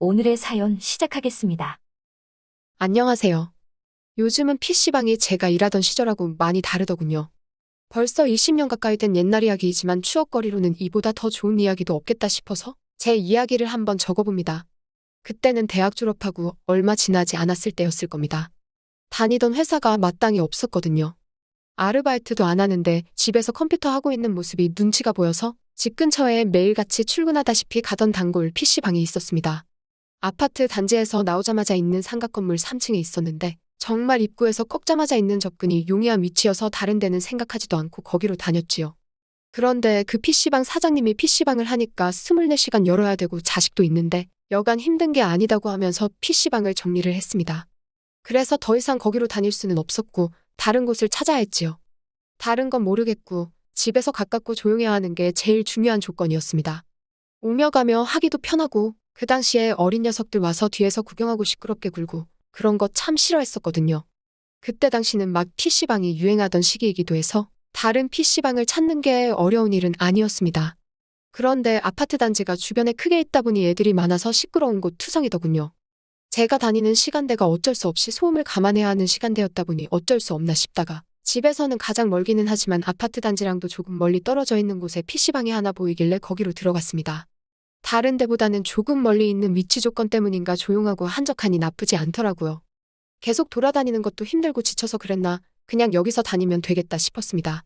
오늘의 사연 시작하겠습니다. 안녕하세요. 요즘은 PC방이 제가 일하던 시절하고 많이 다르더군요. 벌써 20년 가까이 된 옛날 이야기이지만 추억거리로는 이보다 더 좋은 이야기도 없겠다 싶어서 제 이야기를 한번 적어봅니다. 그때는 대학 졸업하고 얼마 지나지 않았을 때였을 겁니다. 다니던 회사가 마땅히 없었거든요. 아르바이트도 안 하는데 집에서 컴퓨터 하고 있는 모습이 눈치가 보여서 집 근처에 매일같이 출근하다시피 가던 단골 PC방이 있었습니다. 아파트 단지에서 나오자마자 있는 삼각건물 3층에 있었는데 정말 입구에서 꺾자마자 있는 접근이 용이한 위치여서 다른 데는 생각하지도 않고 거기로 다녔지요. 그런데 그 PC방 사장님이 PC방을 하니까 24시간 열어야 되고 자식도 있는데 여간 힘든 게 아니다고 하면서 PC방을 정리를 했습니다. 그래서 더 이상 거기로 다닐 수는 없었고 다른 곳을 찾아야 했지요. 다른 건 모르겠고 집에서 가깝고 조용해야 하는 게 제일 중요한 조건이었습니다. 오며 가며 하기도 편하고 그 당시에 어린 녀석들 와서 뒤에서 구경하고 시끄럽게 굴고 그런 거 참 싫어했었거든요. 그때 당시는 막 PC방이 유행하던 시기이기도 해서 다른 PC방을 찾는 게 어려운 일은 아니었습니다. 그런데 아파트 단지가 주변에 크게 있다 보니 애들이 많아서 시끄러운 곳 투성이더군요. 제가 다니는 시간대가 어쩔 수 없이 소음을 감안해야 하는 시간대였다 보니 어쩔 수 없나 싶다가 집에서는 가장 멀기는 하지만 아파트 단지랑도 조금 멀리 떨어져 있는 곳에 PC방이 하나 보이길래 거기로 들어갔습니다. 다른 데보다는 조금 멀리 있는 위치 조건 때문인가 조용하고 한적하니 나쁘지 않더라고요. 계속 돌아다니는 것도 힘들고 지쳐서 그랬나 그냥 여기서 다니면 되겠다 싶었습니다.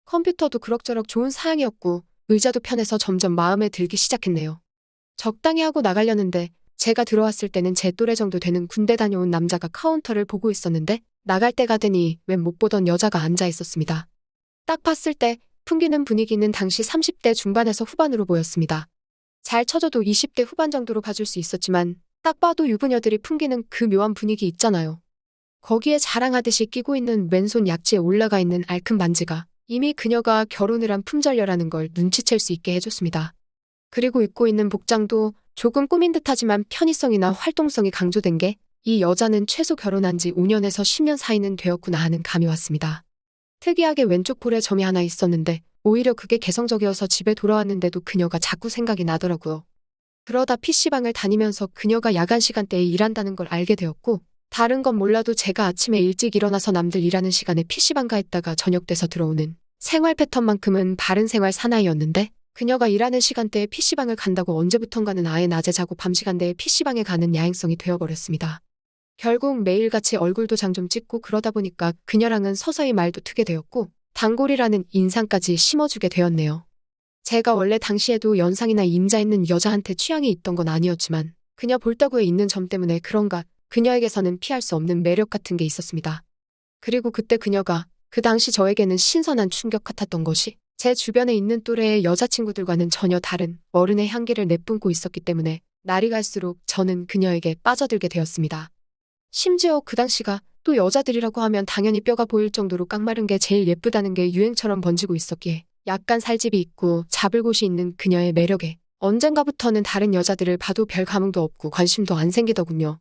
컴퓨터도 그럭저럭 좋은 사양이었고 의자도 편해서 점점 마음에 들기 시작했네요. 적당히 하고 나가려는데 제가 들어왔을 때는 제 또래 정도 되는 군대 다녀온 남자가 카운터를 보고 있었는데 나갈 때가 되니 웬 못 보던 여자가 앉아 있었습니다. 딱 봤을 때 풍기는 분위기는 당시 30대 중반에서 후반으로 보였습니다. 잘 쳐줘도 20대 후반 정도로 봐줄 수 있었지만 딱 봐도 유부녀들이 풍기는 그 묘한 분위기 있잖아요. 거기에 자랑하듯이 끼고 있는 왼손 약지에 올라가 있는 알큰 반지가 이미 그녀가 결혼을 한 품절녀라는 걸 눈치챌 수 있게 해줬습니다. 그리고 입고 있는 복장도 조금 꾸민 듯하지만 편의성이나 활동성이 강조된 게 이 여자는 최소 결혼한 지 5년에서 10년 사이는 되었구나 하는 감이 왔습니다. 특이하게 왼쪽 볼에 점이 하나 있었는데 오히려 그게 개성적이어서 집에 돌아왔는데도 그녀가 자꾸 생각이 나더라고요. 그러다 PC방을 다니면서 그녀가 야간 시간대에 일한다는 걸 알게 되었고 다른 건 몰라도 제가 아침에 일찍 일어나서 남들 일하는 시간에 PC방 가 있다가 저녁 돼서 들어오는 생활 패턴만큼은 바른 생활 사나이였는데 그녀가 일하는 시간대에 PC방을 간다고 언제부턴가는 아예 낮에 자고 밤 시간대에 PC방에 가는 야행성이 되어버렸습니다. 결국 매일같이 얼굴도 장 좀 찍고 그러다 보니까 그녀랑은 서서히 말도 트게 되었고 단골이라는 인상까지 심어주게 되었네요. 제가 원래 당시에도 연상이나 임자 있는 여자한테 취향이 있던 건 아니었지만 그녀 볼따구에 있는 점 때문에 그런가 그녀에게서는 피할 수 없는 매력 같은 게 있었습니다. 그리고 그때 그녀가 그 당시 저에게는 신선한 충격 같았던 것이 제 주변에 있는 또래의 여자친구들과는 전혀 다른 어른의 향기를 내뿜고 있었기 때문에 날이 갈수록 저는 그녀에게 빠져들게 되었습니다. 심지어 그 당시가 또 여자들이라고 하면 당연히 뼈가 보일 정도로 깡마른 게 제일 예쁘다는 게 유행처럼 번지고 있었기에 약간 살집이 있고 잡을 곳이 있는 그녀의 매력에 언젠가부터는 다른 여자들을 봐도 별 감흥도 없고 관심도 안 생기더군요.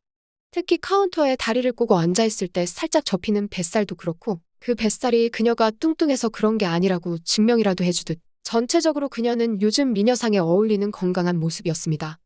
특히 카운터에 다리를 꼬고 앉아있을 때 살짝 접히는 뱃살도 그렇고 그 뱃살이 그녀가 뚱뚱해서 그런 게 아니라고 증명이라도 해주듯 전체적으로 그녀는 요즘 미녀상에 어울리는 건강한 모습이었습니다.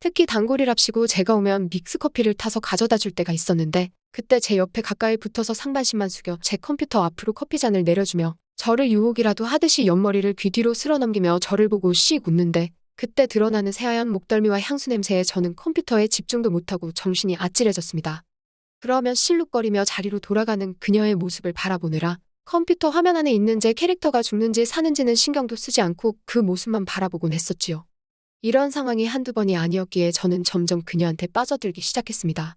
특히 단골이랍시고 제가 오면 믹스커피를 타서 가져다 줄 때가 있었는데 그때 제 옆에 가까이 붙어서 상반신만 숙여 제 컴퓨터 앞으로 커피잔을 내려주며 저를 유혹이라도 하듯이 옆머리를 귀 뒤로 쓸어넘기며 저를 보고 씩 웃는데 그때 드러나는 새하얀 목덜미와 향수 냄새에 저는 컴퓨터에 집중도 못하고 정신이 아찔해졌습니다. 그러면 실룩거리며 자리로 돌아가는 그녀의 모습을 바라보느라 컴퓨터 화면 안에 있는 제 캐릭터가 죽는지 사는지는 신경도 쓰지 않고 그 모습만 바라보곤 했었지요. 이런 상황이 한두 번이 아니었기에 저는 점점 그녀한테 빠져들기 시작했습니다.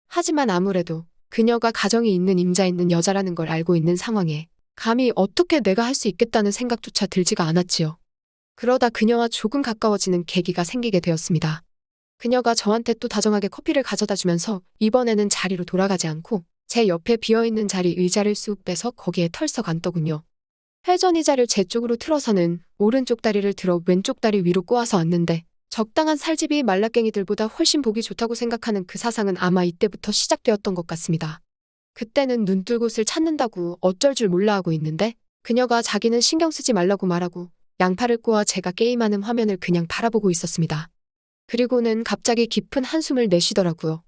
하지만 아무래도 그녀가 가정이 있는 임자 있는 여자라는 걸 알고 있는 상황에 감히 어떻게 내가 할 수 있겠다는 생각조차 들지가 않았지요. 그러다 그녀와 조금 가까워지는 계기가 생기게 되었습니다. 그녀가 저한테 또 다정하게 커피를 가져다 주면서 이번에는 자리로 돌아가지 않고 제 옆에 비어있는 자리 의자를 쑥 빼서 거기에 털썩 앉더군요. 회전 의자를 제 쪽으로 틀어서는 오른쪽 다리를 들어 왼쪽 다리 위로 꼬아서 앉는데 적당한 살집이 말라깽이들보다 훨씬 보기 좋다고 생각하는 그 사상은 아마 이때부터 시작되었던 것 같습니다. 그때는 눈 뜰 곳을 찾는다고 어쩔 줄 몰라 하고 있는데 그녀가 자기는 신경 쓰지 말라고 말하고 양팔을 꼬아 제가 게임하는 화면을 그냥 바라보고 있었습니다. 그리고는 갑자기 깊은 한숨을 내쉬더라고요.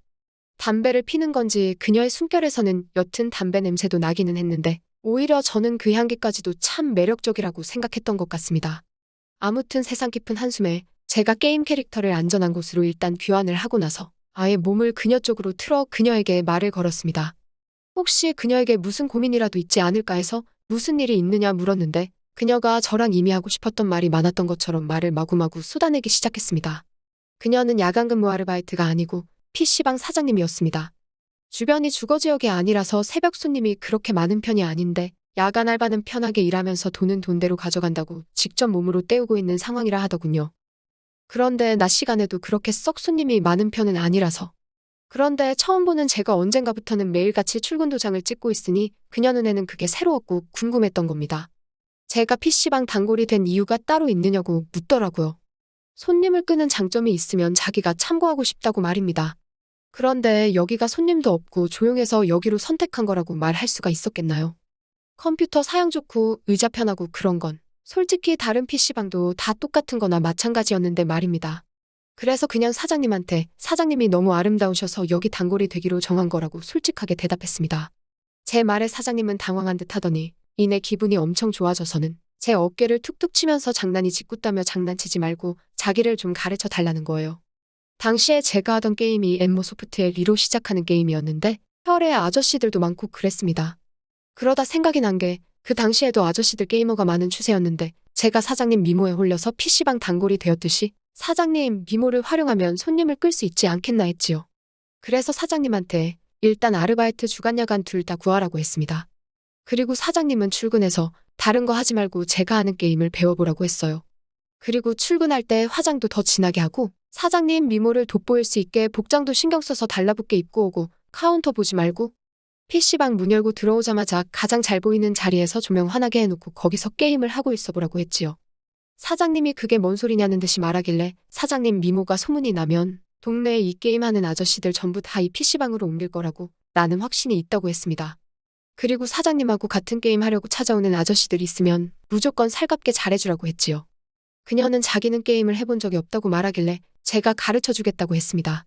담배를 피는 건지 그녀의 숨결에서는 옅은 담배 냄새도 나기는 했는데 오히려 저는 그 향기까지도 참 매력적이라고 생각했던 것 같습니다. 아무튼 세상 깊은 한숨에 제가 게임 캐릭터를 안전한 곳으로 일단 귀환을 하고 나서 아예 몸을 그녀 쪽으로 틀어 그녀에게 말을 걸었습니다. 혹시 그녀에게 무슨 고민이라도 있지 않을까 해서 무슨 일이 있느냐 물었는데 그녀가 저랑 이미 하고 싶었던 말이 많았던 것처럼 말을 마구마구 쏟아내기 시작했습니다. 그녀는 야간 근무 아르바이트가 아니고 PC방 사장님이었습니다. 주변이 주거지역이 아니라서 새벽 손님이 그렇게 많은 편이 아닌데 야간 알바는 편하게 일하면서 돈은 돈대로 가져간다고 직접 몸으로 때우고 있는 상황이라 하더군요. 그런데 낮 시간에도 그렇게 썩 손님이 많은 편은 아니라서. 그런데 처음 보는 제가 언젠가부터는 매일같이 출근 도장을 찍고 있으니 그녀 눈에는 그게 새로웠고 궁금했던 겁니다. 제가 PC방 단골이 된 이유가 따로 있느냐고 묻더라고요. 손님을 끄는 장점이 있으면 자기가 참고하고 싶다고 말입니다. 그런데 여기가 손님도 없고 조용해서 여기로 선택한 거라고 말할 수가 있었겠나요? 컴퓨터 사양 좋고 의자 편하고 그런 건 솔직히 다른 PC방도 다 똑같은 거나 마찬가지였는데 말입니다. 그래서 그냥 사장님한테 사장님이 너무 아름다우셔서 여기 단골이 되기로 정한 거라고 솔직하게 대답했습니다. 제 말에 사장님은 당황한 듯 하더니 이내 기분이 엄청 좋아져서는 제 어깨를 툭툭 치면서 장난이 짓궂다며 장난치지 말고 자기를 좀 가르쳐 달라는 거예요. 당시에 제가 하던 게임이 엠모소프트의 리로 시작하는 게임이었는데 별의 아저씨들도 많고 그랬습니다. 그러다 생각이 난 게 그 당시에도 아저씨들 게이머가 많은 추세였는데 제가 사장님 미모에 홀려서 PC방 단골이 되었듯이 사장님 미모를 활용하면 손님을 끌 수 있지 않겠나 했지요. 그래서 사장님한테 일단 아르바이트 주간 야간 둘 다 구하라고 했습니다. 그리고 사장님은 출근해서 다른 거 하지 말고 제가 하는 게임을 배워보라고 했어요. 그리고 출근할 때 화장도 더 진하게 하고 사장님 미모를 돋보일 수 있게 복장도 신경 써서 달라붙게 입고 오고 카운터 보지 말고 PC방 문 열고 들어오자마자 가장 잘 보이는 자리에서 조명 환하게 해놓고 거기서 게임을 하고 있어보라고 했지요. 사장님이 그게 뭔 소리냐는 듯이 말하길래 사장님 미모가 소문이 나면 동네에 이 게임하는 아저씨들 전부 다 이 PC방으로 옮길 거라고 나는 확신이 있다고 했습니다. 그리고 사장님하고 같은 게임 하려고 찾아오는 아저씨들 있으면 무조건 살갑게 잘해주라고 했지요. 그녀는 자기는 게임을 해본 적이 없다고 말하길래 제가 가르쳐주겠다고 했습니다.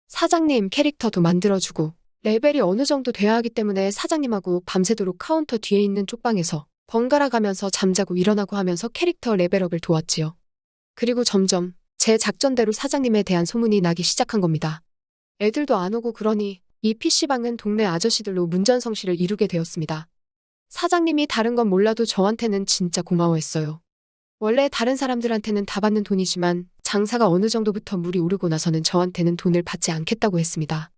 사장님 캐릭터도 만들어주고 레벨이 어느 정도 돼야 하기 때문에 사장님하고 밤새도록 카운터 뒤에 있는 쪽방에서 번갈아 가면서 잠자고 일어나고 하면서 캐릭터 레벨업을 도왔지요. 그리고 점점 제 작전대로 사장님에 대한 소문이 나기 시작한 겁니다. 애들도 안 오고 그러니 이 PC방은 동네 아저씨들로 문전성시를 이루게 되었습니다. 사장님이 다른 건 몰라도 저한테는 진짜 고마워했어요. 원래 다른 사람들한테는 다 받는 돈이지만 장사가 어느 정도부터 물이 오르고 나서는 저한테는 돈을 받지 않겠다고 했습니다.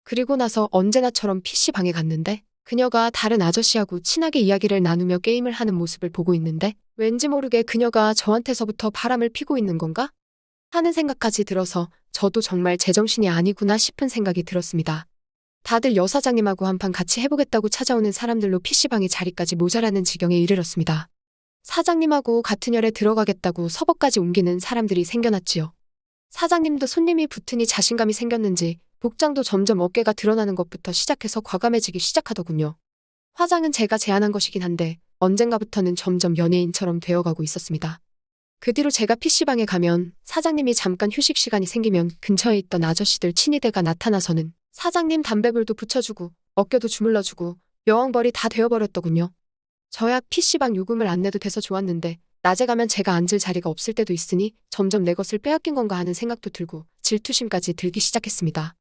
그리고 나서 언제나처럼 PC방에 갔는데 그녀가 다른 아저씨하고 친하게 이야기를 나누며 게임을 하는 모습을 보고 있는데 왠지 모르게 그녀가 저한테서부터 바람을 피고 있는 건가? 하는 생각까지 들어서 저도 정말 제정신이 아니구나 싶은 생각이 들었습니다. 다들 여사장님하고 한판 같이 해보겠다고 찾아오는 사람들로 PC방의 자리까지 모자라는 지경에 이르렀습니다. 사장님하고 같은 열에 들어가겠다고 서버까지 옮기는 사람들이 생겨났지요. 사장님도 손님이 붙으니 자신감이 생겼는지 복장도 점점 어깨가 드러나는 것부터 시작해서 과감해지기 시작하더군요. 화장은 제가 제안한 것이긴 한데 언젠가부터는 점점 연예인처럼 되어가고 있었습니다. 그 뒤로 제가 PC방에 가면 사장님이 잠깐 휴식 시간이 생기면 근처에 있던 아저씨들 친위대가 나타나서는 사장님 담배불도 붙여주고 어깨도 주물러주고 여왕벌이 다 되어버렸더군요. 저야 PC방 요금을 안 내도 돼서 좋았는데 낮에 가면 제가 앉을 자리가 없을 때도 있으니 점점 내 것을 빼앗긴 건가 하는 생각도 들고 질투심까지 들기 시작했습니다.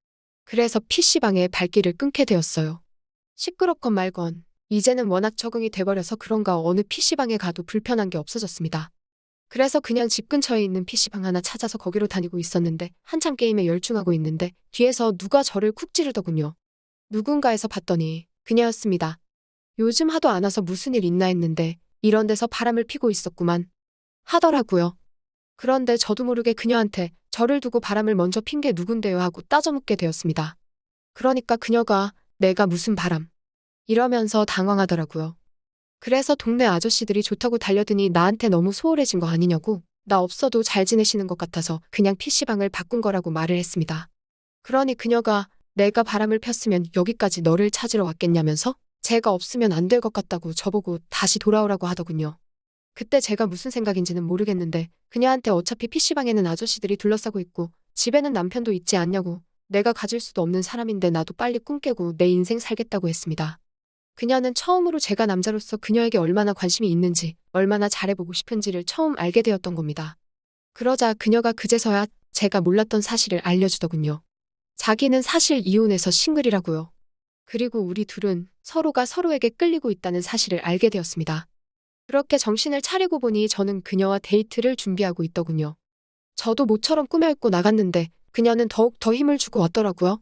그래서 PC방에 발길을 끊게 되었어요. 시끄럽건 말건 이제는 워낙 적응이 돼버려서 그런가 어느 PC방에 가도 불편한 게 없어졌습니다. 그래서 그냥 집 근처에 있는 PC방 하나 찾아서 거기로 다니고 있었는데 한참 게임에 열중하고 있는데 뒤에서 누가 저를 쿡 찌르더군요. 누군가에서 봤더니 그녀였습니다. 요즘 하도 안 와서 무슨 일 있나 했는데 이런 데서 바람을 피고 있었구만 하더라고요. 그런데 저도 모르게 그녀한테 저를 두고 바람을 먼저 핀 게 누군데요 하고 따져묻게 되었습니다. 그러니까 그녀가 내가 무슨 바람 이러면서 당황하더라고요. 그래서 동네 아저씨들이 좋다고 달려드니 나한테 너무 소홀해진 거 아니냐고 나 없어도 잘 지내시는 것 같아서 그냥 PC방을 바꾼 거라고 말을 했습니다. 그러니 그녀가 내가 바람을 폈으면 여기까지 너를 찾으러 왔겠냐면서 제가 없으면 안 될 것 같다고 저보고 다시 돌아오라고 하더군요. 그때 제가 무슨 생각인지는 모르겠는데 그녀한테 어차피 PC방에는 아저씨들이 둘러싸고 있고 집에는 남편도 있지 않냐고, 내가 가질 수도 없는 사람인데 나도 빨리 꿈 깨고 내 인생 살겠다고 했습니다. 그녀는 처음으로 제가 남자로서 그녀에게 얼마나 관심이 있는지, 얼마나 잘해보고 싶은지를 처음 알게 되었던 겁니다. 그러자 그녀가 그제서야 제가 몰랐던 사실을 알려주더군요. 자기는 사실 이혼해서 싱글이라고요. 그리고 우리 둘은 서로가 서로에게 끌리고 있다는 사실을 알게 되었습니다. 그렇게 정신을 차리고 보니 저는 그녀와 데이트를 준비하고 있더군요. 저도 모처럼 꾸며입고 나갔는데 그녀는 더욱 더 힘을 주고 왔더라고요.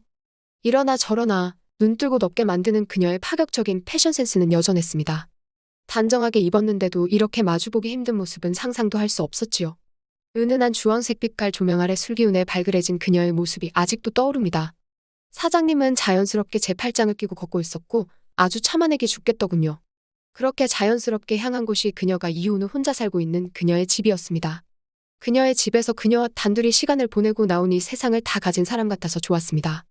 이러나 저러나 눈 뜨고 덮게 만드는 그녀의 파격적인 패션 센스는 여전했습니다. 단정하게 입었는데도 이렇게 마주보기 힘든 모습은 상상도 할 수 없었지요. 은은한 주황색 빛깔 조명 아래 술기운에 발그레진 그녀의 모습이 아직도 떠오릅니다. 사장님은 자연스럽게 제 팔짱을 끼고 걷고 있었고 아주 참아내기 죽겠더군요. 그렇게 자연스럽게 향한 곳이 그녀가 이혼 후 혼자 살고 있는 그녀의 집이었습니다. 그녀의 집에서 그녀와 단둘이 시간을 보내고 나오니 세상을 다 가진 사람 같아서 좋았습니다.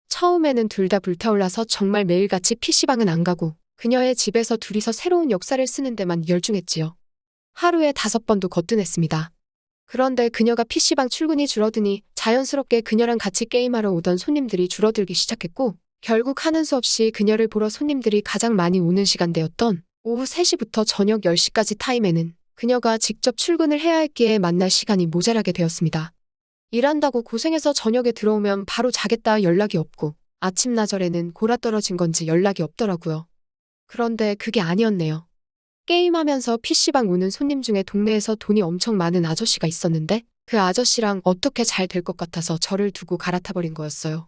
처음에는 둘 다 불타올라서 정말 매일같이 PC방은 안 가고 그녀의 집에서 둘이서 새로운 역사를 쓰는 데만 열중했지요. 하루에 5번도 거뜬했습니다. 그런데 그녀가 PC방 출근이 줄어드니 자연스럽게 그녀랑 같이 게임하러 오던 손님들이 줄어들기 시작했고 결국 하는 수 없이 그녀를 보러 손님들이 가장 많이 오는 시간대였던 오후 3시부터 저녁 10시까지 타임에는 그녀가 직접 출근을 해야 했기에 만날 시간이 모자라게 되었습니다. 일한다고 고생해서 저녁에 들어오면 바로 자겠다 연락이 없고 아침나절에는 골아떨어진 건지 연락이 없더라고요. 그런데 그게 아니었네요. 게임하면서 PC방 오는 손님 중에 동네에서 돈이 엄청 많은 아저씨가 있었는데 그 아저씨랑 어떻게 잘 될 것 같아서 저를 두고 갈아타버린 거였어요.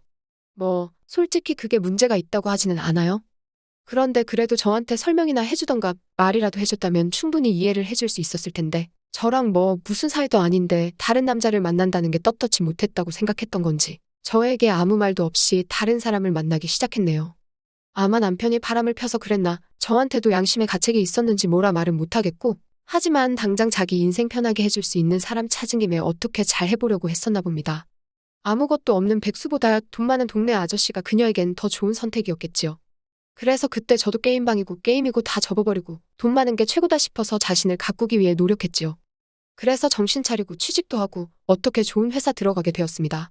솔직히 그게 문제가 있다고 하지는 않아요. 그런데 그래도 저한테 설명이나 해주던가 말이라도 해줬다면 충분히 이해를 해줄 수 있었을 텐데 저랑 무슨 사이도 아닌데 다른 남자를 만난다는 게 떳떳지 못했다고 생각했던 건지 저에게 아무 말도 없이 다른 사람을 만나기 시작했네요. 아마 남편이 바람을 펴서 그랬나 저한테도 양심의 가책이 있었는지 뭐라 말은 못하겠고 하지만 당장 자기 인생 편하게 해줄 수 있는 사람 찾은 김에 어떻게 잘 해보려고 했었나 봅니다. 아무것도 없는 백수보다 돈 많은 동네 아저씨가 그녀에겐 더 좋은 선택이었겠지요. 그래서 그때 저도 게임방이고 게임이고 다 접어버리고 돈 많은 게 최고다 싶어서 자신을 가꾸기 위해 노력했지요. 그래서 정신 차리고 취직도 하고 어떻게 좋은 회사 들어가게 되었습니다.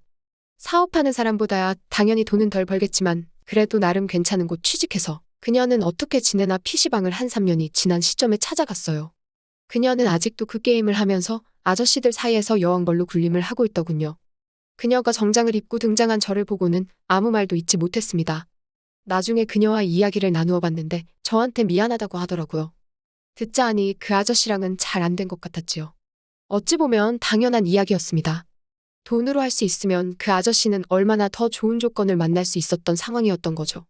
사업하는 사람보다야 당연히 돈은 덜 벌겠지만 그래도 나름 괜찮은 곳 취직해서 그녀는 어떻게 지내나 PC방을 한 3년이 지난 시점에 찾아갔어요. 그녀는 아직도 그 게임을 하면서 아저씨들 사이에서 여왕벌로 군림을 하고 있더군요. 그녀가 정장을 입고 등장한 저를 보고는 아무 말도 잊지 못했습니다. 나중에 그녀와 이야기를 나누어 봤는데 저한테 미안하다고 하더라고요. 듣자 하니 그 아저씨랑은 잘 안 된 것 같았지요. 어찌 보면 당연한 이야기였습니다. 돈으로 할 수 있으면 그 아저씨는 얼마나 더 좋은 조건을 만날 수 있었던 상황이었던 거죠.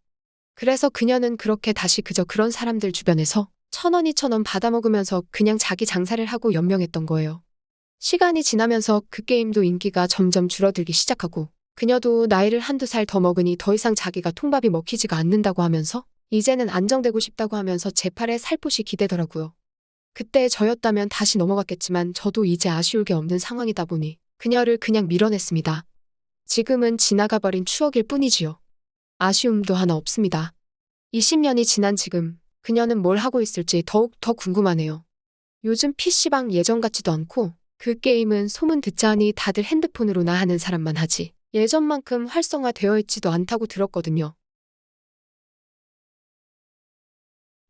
그래서 그녀는 그렇게 다시 그저 그런 사람들 주변에서 1,000원, 2,000원 받아먹으면서 그냥 자기 장사를 하고 연명했던 거예요. 시간이 지나면서 그 게임도 인기가 점점 줄어들기 시작하고 그녀도 나이를 1~2살 더 먹으니 더 이상 자기가 통밥이 먹히지가 않는다고 하면서 이제는 안정되고 싶다고 하면서 제 팔에 살포시 기대더라고요. 그때 저였다면 다시 넘어갔겠지만 저도 이제 아쉬울 게 없는 상황이다 보니 그녀를 그냥 밀어냈습니다. 지금은 지나가버린 추억일 뿐이지요. 아쉬움도 하나 없습니다. 20년이 지난 지금 그녀는 뭘 하고 있을지 더욱 더 궁금하네요. 요즘 PC방 예전 같지도 않고 그 게임은 소문 듣자 하니 다들 핸드폰으로나 하는 사람만 하지 예전만큼 활성화되어 있지도 않다고 들었거든요.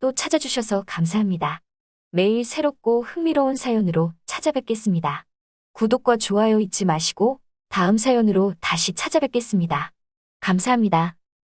또 찾아주셔서 감사합니다. 매일 새롭고 흥미로운 사연으로 찾아뵙겠습니다. 구독과 좋아요 잊지 마시고 다음 사연으로 다시 찾아뵙겠습니다. 감사합니다.